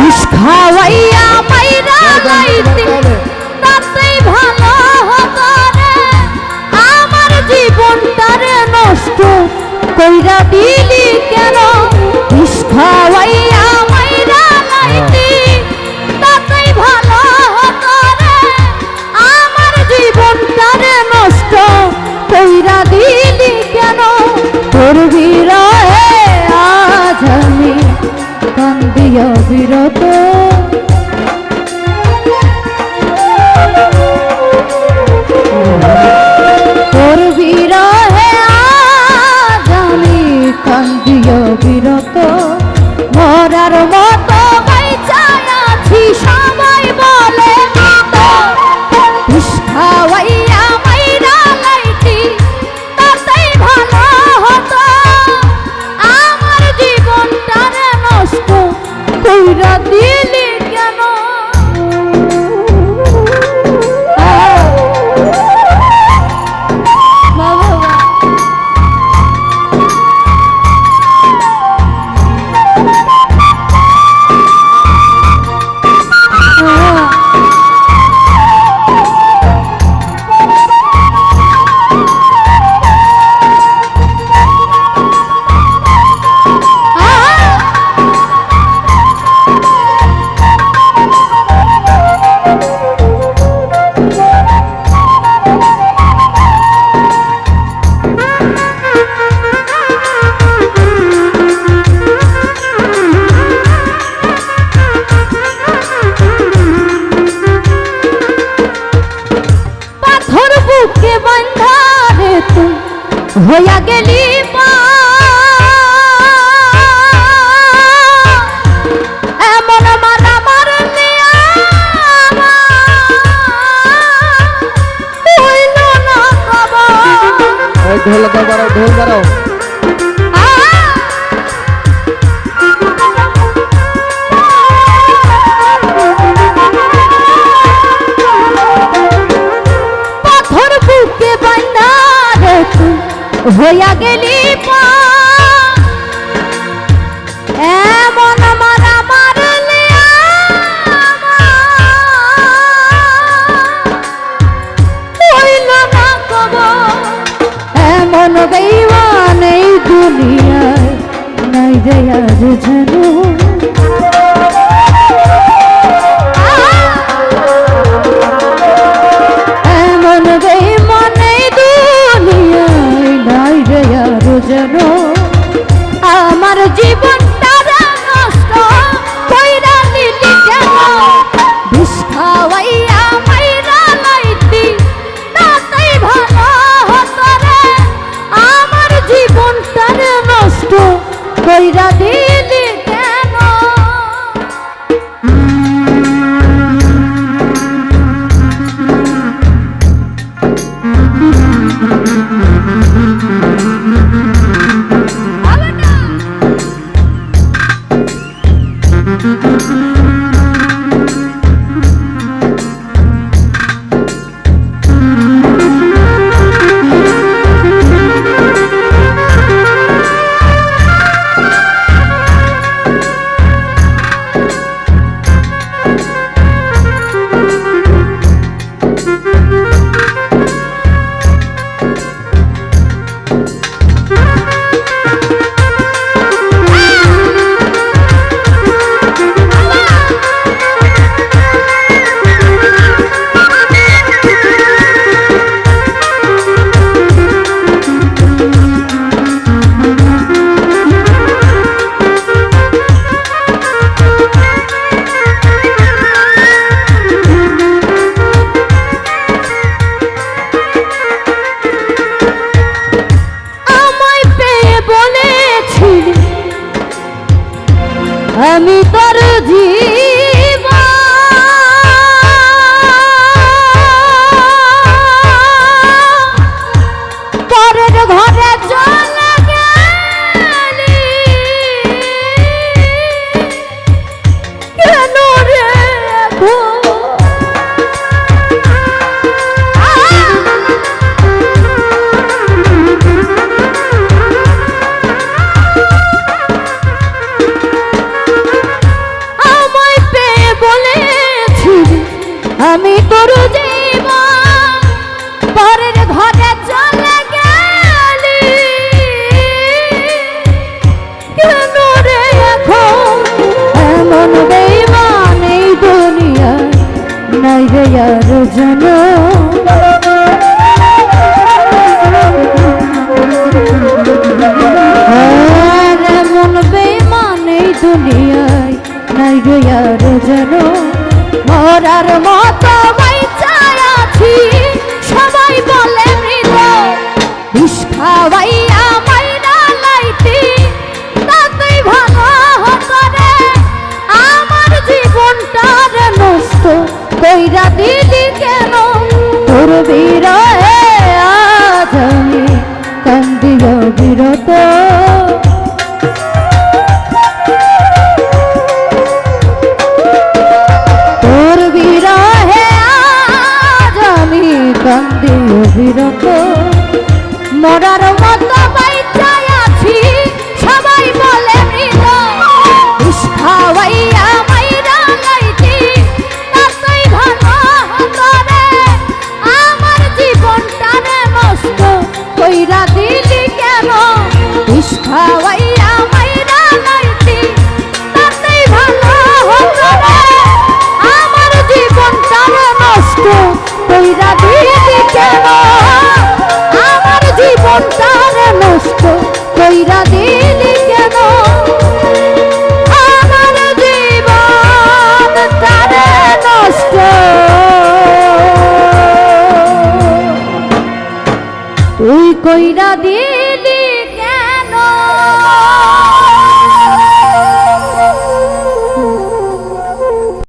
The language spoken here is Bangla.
বিষ খাওয়াইয়া মাইরা লাইতে তাতেই ভালো হতো রে আমার জীবনটারে নষ্ট কইরা দিলি কেন বিষ খাওয়াইয়া মাইরা লাইতে তাতেই ভালো হতো রে আমার জীবনটারে নষ্ট কইরা দিলি কেন তোর বিরহে আজ আমি কান্দিয়া বিরত তোর বিরহে আজ আমি কান্দিয়া বিরত মরার মতো বাইচায় আছি সবাই বলে মৃত বিষ খাওয়াইয়া মাইরা লাইতি তাতেই ভালো হতো আমার জীবনটারে নষ্ট কইরা দিলি কেন হইয়া গেলি এমন মারা মারলি হইল না ঢোল বাড়াও ঢোল বাড়াও পাথর বুকে বান্ধা রে তুই হইয়া গেলি এমন মারা মারলি হইল না কব এমন বেঈমান এই দুনিয়ায় নাই রে আর যেন এমন বেঈমান এই দুনিয়ায় নাই রে আর যেন আমার জীবনটারে নষ্ট কইরা দিলি কেন বিষ খাওয়াইয়া মাইরা লাইতি তাতেই ভালো হতো রে আমার জীবনটারে নষ্ট কইরা দিলি কেন আমি তোর জীবন পরের ঘরে চলে গেলি কেন রে আমায় বলেছিলি আমি তোর জীবন, পরের ঘরে চলে গেলি কেন রে এখন? এমন বেঈমান এই দুনিয়ায় নাই রে আর জন। এমন বেঈমান এই দুনিয়ায় নাই রে আর জন। মরার মতো বাইচায় আছি সবাই বলে মৃত, বিষ খাওয়াইয়া মাইরা লাইতি তাতেই ভালো হতো রে। আমার জীবনটার নষ্ট কইরা দিলি কেন? তোর বিরহে আজ আমি কান্দি অবিরত। তোর বিরহে আজ আমি কান্দি অবিরত। মরার মতো বাইচায় আছি সবাই বলে মৃত, বিষ খাওয়াইয়া মাইরা লাইতি তাতেই ভালো হতো রে। আমার জীবনটারে নষ্ট কইরা দিলি কেন? বিষ খাওয়াইয়া মাইরা লাইতি তাতেই ভালো হতো রে। আমার জীবনটারে নষ্ট কইরা দিলি কেন? আমার জীবনটারে নষ্ট কইরা দিলি কেন? আমার জীবনটারে নষ্ট তুই কইরা দিলি